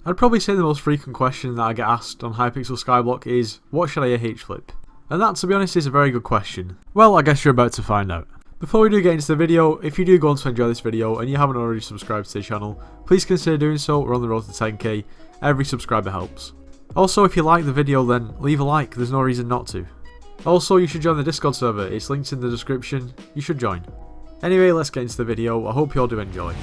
I'd probably say the most frequent question that I get asked on Hypixel Skyblock is, what should I AH flip? And that, to be honest, is a very good question. Well, I guess you're about to find out. Before we do get into the video, if you do go on to enjoy this video and you haven't already subscribed to the channel, please consider doing so. We're on the road to 10k, every subscriber helps. Also, if you like the video, then leave a like, there's no reason not to. Also, you should join the Discord server, it's linked in the description, you should join. Anyway, let's get into the video, I hope you all do enjoy.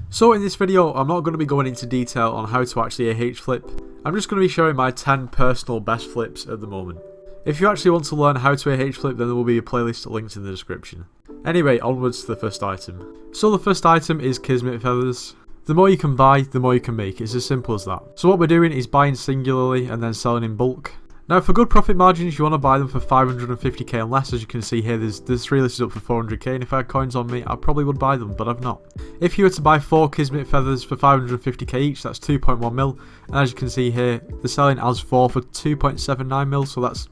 So in this video, I'm not going to be going into detail on how to actually AH flip, I'm just going to be showing my 10 personal best flips at the moment. If you actually want to learn how to AH flip, then there will be a playlist linked in the description. Anyway, onwards to the first item. So the first item is Kismet Feathers. The more you can buy, the more you can make, it's as simple as that. So what we're doing is buying singularly and then selling in bulk. Now for good profit margins, you want to buy them for 550k and less. As you can see here, there's 3 listed up for 400k, and if I had coins on me, I probably would buy them, but I've not. If you were to buy 4 Kismet Feathers for 550k each, that's 2.1 mil, and as you can see here, they're selling as 4 for 2.79 mil, so that's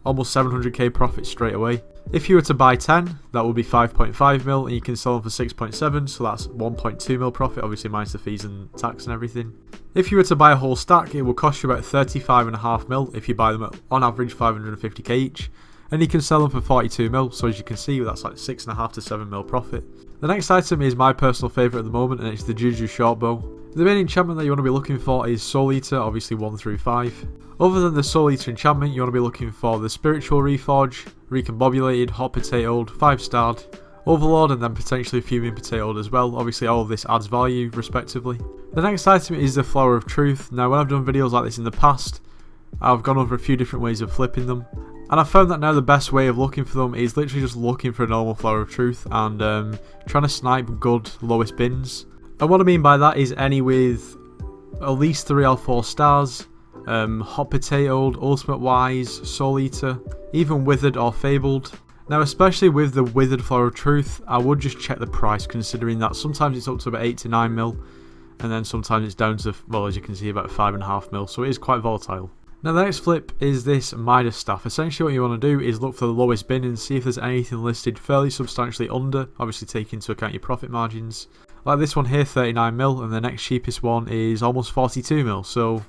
almost 700k profit straight away. If you were to buy 10, that would be 5.5 mil, and you can sell them for 6.7, so that's 1.2 mil profit, obviously minus the fees and tax and everything. If you were to buy a whole stack, it will cost you about 35.5 mil if you buy them at, on average, 550k each, and you can sell them for 42 mil, so as you can see, that's like 6.5 to 7 mil profit. The next item is my personal favourite at the moment, and it's the Juju Shortbow. The main enchantment that you want to be looking for is Soul Eater, obviously 1 through 5. Other than the Soul Eater enchantment, you want to be looking for the Spiritual Reforge, Recombobulated, Hot Potatoed, 5-starred, Overlord, and then potentially Fuming Potatoed as well. Obviously all of this adds value respectively. The next item is the Flower of Truth. Now when I've done videos like this in the past, I've gone over a few different ways of flipping them, and I've found that now the best way of looking for them is literally just looking for a normal Flower of Truth and trying to snipe good lowest bins. And what I mean by that is any with at least 3 or 4 stars, Hot Potatoed, Ultimate Wise, Soul Eater, even Withered or Fabled. Now especially with the Withered Flower of Truth, I would just check the price, considering that sometimes it's up to about 8 to 9 mil, and then sometimes it's down to, well, as you can see, about 5.5 mil, so it is quite volatile. Now the next flip is this Midas Staff. Essentially what you want to do is look for the lowest bin and see if there's anything listed fairly substantially under, obviously take into account your profit margins. Like this one here, 39 mil, and the next cheapest one is almost 42 mil, so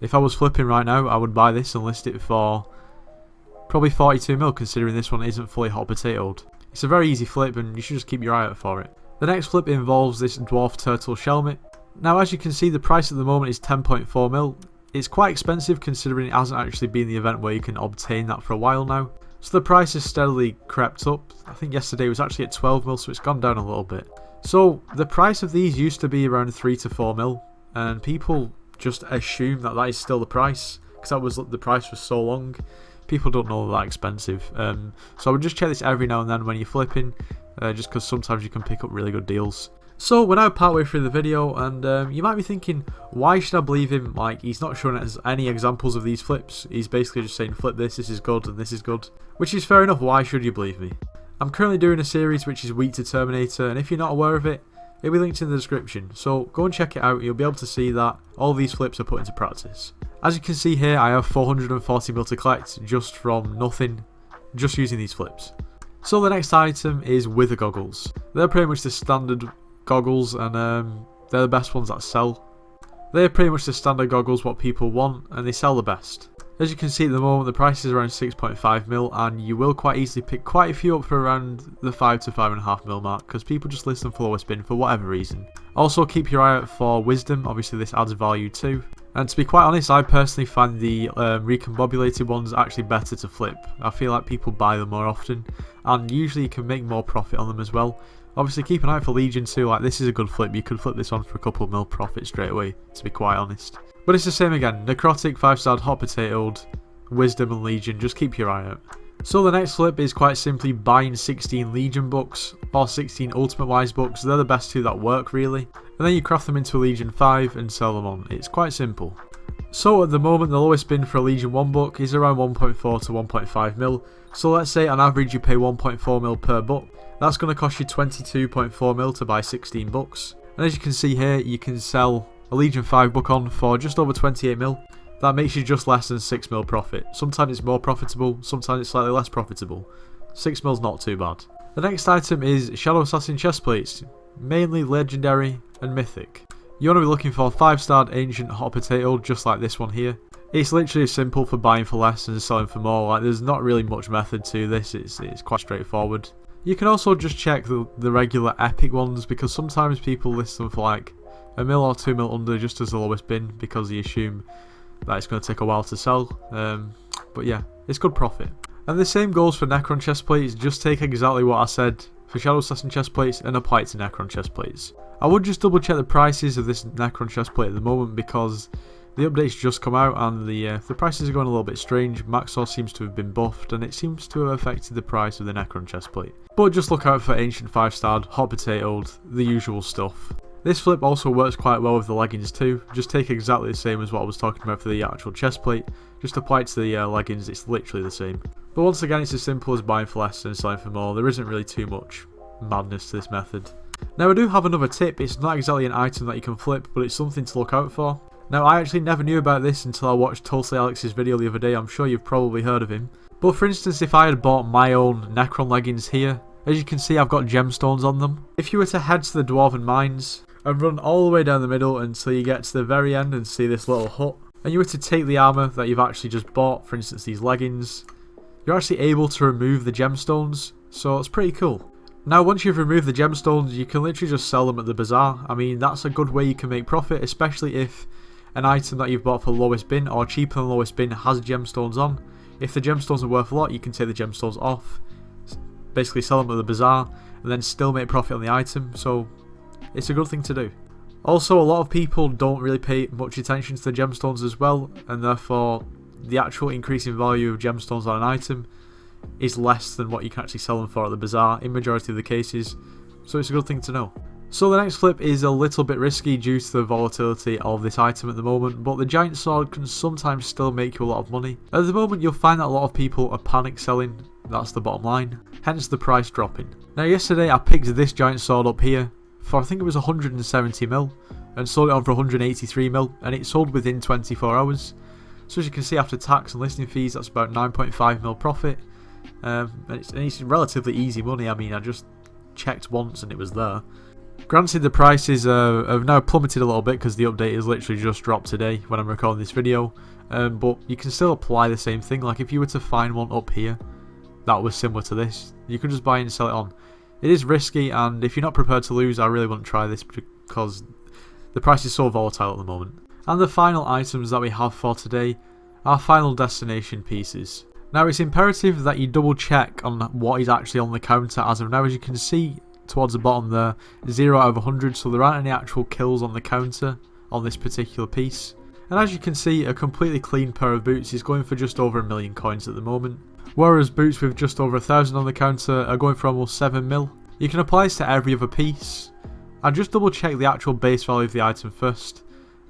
if I was flipping right now, I would buy this and list it for probably 42 mil, considering this one isn't fully hot potatoed. It's a very easy flip and you should just keep your eye out for it. The next flip involves this Dwarf Turtle Shelmet. Now as you can see, the price at the moment is 10.4 mil. It's quite expensive considering it hasn't actually been the event where you can obtain that for a while now. So the price has steadily crept up. I think yesterday it was actually at 12 mil, so it's gone down a little bit. So the price of these used to be around 3 to 4 mil, and people just assume that that is still the price, because that was the price for so long. People don't know that expensive. So I would just check this every now and then when you're flipping, just because sometimes you can pick up really good deals. So we're now partway through the video, and you might be thinking, why should I believe him? Like, he's not showing us any examples of these flips. He's basically just saying flip this is good and this is good, which is fair enough. Why should you believe me? I'm currently doing a series which is Week to Terminator, and if you're not aware of it, it'll be linked in the description, so go and check it out. You'll be able to see that all these flips are put into practice. As you can see here, I have 440 mil to collect just from nothing, just using these flips. So the next item is Wither Goggles. They're pretty much the standard goggles, and they're the best ones that sell. They're pretty much the standard goggles what people want, and they sell the best. As you can see at the moment, the price is around 6.5 mil, and you will quite easily pick quite a few up for around the 5 to 5.5 mil mark, because people just list them for lowest bin for whatever reason. Also keep your eye out for Wisdom, obviously this adds value too. And to be quite honest, I personally find the recombobulated ones actually better to flip. I feel like people buy them more often, and usually you can make more profit on them as well. Obviously keep an eye out for Legion too, like this is a good flip, you could flip this on for a couple of mil profit straight away, to be quite honest. But it's the same again, Necrotic, 5-starred, Hot Potatoed, Wisdom and Legion, just keep your eye out. So the next flip is quite simply buying 16 Legion books, or 16 Ultimate Wise books. They're the best two that work really, and then you craft them into a Legion 5 and sell them on. It's quite simple. So at the moment the lowest bin for a Legion 1 book is around 1.4 to 1.5 mil, so let's say on average you pay 1.4 mil per book. That's going to cost you 22.4 mil to buy 16 books, and as you can see here, you can sell a Legion 5 book on for just over 28 mil. That makes you just less than 6 mil profit. Sometimes it's more profitable, sometimes it's slightly less profitable. 6 mil's not too bad. The next item is Shadow Assassin Chestplates, mainly legendary and mythic. You want to be looking for 5-starred ancient hot potato, just like this one here. It's literally simple for buying for less and selling for more. Like, there's not really much method to this, it's quite straightforward. You can also just check the regular epic ones, because sometimes people list them for like a mil or 2 mil under just as the lowest bin, because they assume that it's going to take a while to sell. But yeah, it's good profit. And the same goes for Necron chestplates. Just take exactly what I said for Shadow Assassin chestplates and apply it to Necron chestplates. I would just double check the prices of this Necron chestplate at the moment, because the update's just come out and the prices are going a little bit strange. Maxor seems to have been buffed and it seems to have affected the price of the Necron chestplate. But just look out for ancient 5-starred, hot potatoed, the usual stuff. This flip also works quite well with the leggings too. Just take exactly the same as what I was talking about for the actual chestplate. Just apply it to the leggings, it's literally the same. But once again, it's as simple as buying for less and selling for more. There isn't really too much madness to this method. Now I do have another tip. It's not exactly an item that you can flip, but it's something to look out for. Now I actually never knew about this until I watched Tulsi Alex's video the other day. I'm sure you've probably heard of him. But for instance, if I had bought my own Necron leggings here, as you can see I've got gemstones on them. If you were to head to the Dwarven Mines and run all the way down the middle until you get to the very end and see this little hut, and you were to take the armour that you've actually just bought, for instance these leggings, you're actually able to remove the gemstones, so it's pretty cool. Now once you've removed the gemstones, you can literally just sell them at the bazaar. I mean, that's a good way you can make profit, especially if an item that you've bought for the lowest bin or cheaper than the lowest bin has gemstones on. If the gemstones are worth a lot, you can take the gemstones off, basically sell them at the bazaar, and then still make profit on the item, so it's a good thing to do. Also, a lot of people don't really pay much attention to the gemstones as well, and therefore the actual increase in value of gemstones on an item is less than what you can actually sell them for at the bazaar in majority of the cases, so it's a good thing to know. So the next flip is a little bit risky due to the volatility of this item at the moment, but the giant sword can sometimes still make you a lot of money. At the moment you'll find that a lot of people are panic selling, that's the bottom line, hence the price dropping. Now yesterday I picked this giant sword up here for I think it was 170 mil and sold it on for 183 mil, and it sold within 24 hours. So as you can see, after tax and listing fees, that's about 9.5 mil profit, and it's relatively easy money. I mean, I just checked once and it was there. Granted, the prices have now plummeted a little bit because the update has literally just dropped today when I'm recording this video, but you can still apply the same thing. Like if you were to find one up here that was similar to this, you could just buy it and sell it on. It is risky, and if you're not prepared to lose, I really wouldn't try this because the price is so volatile at the moment. And the final items that we have for today are final destination pieces. Now it's imperative that you double check on what is actually on the counter as of now. As you can see towards the bottom there, 0 out of 100, so there aren't any actual kills on the counter on this particular piece. And as you can see, a completely clean pair of boots is going for just over 1 million coins at the moment, whereas boots with just over 1,000 on the counter are going for almost 7 mil. You can apply this to every other piece, and just double check the actual base value of the item first,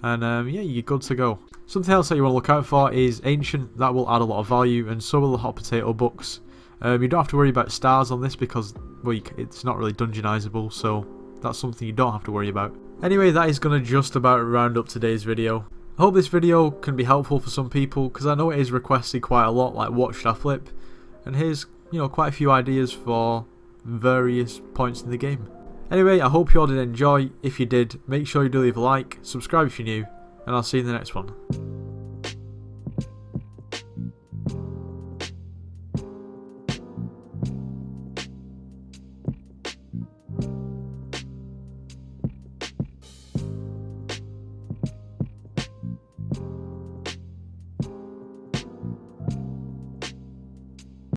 and yeah, you're good to go. Something else that you want to look out for is ancient. That will add a lot of value, and so will the hot potato books. You don't have to worry about stars on this because, well, it's not really dungeonizable, so that's something you don't have to worry about. Anyway, that is going to just about round up today's video. I hope this video can be helpful for some people, because I know it is requested quite a lot, like what should I flip, and here's, you know, quite a few ideas for various points in the game. Anyway, I hope you all did enjoy. If you did, make sure you do leave a like, subscribe if you're new, and I'll see you in the next one.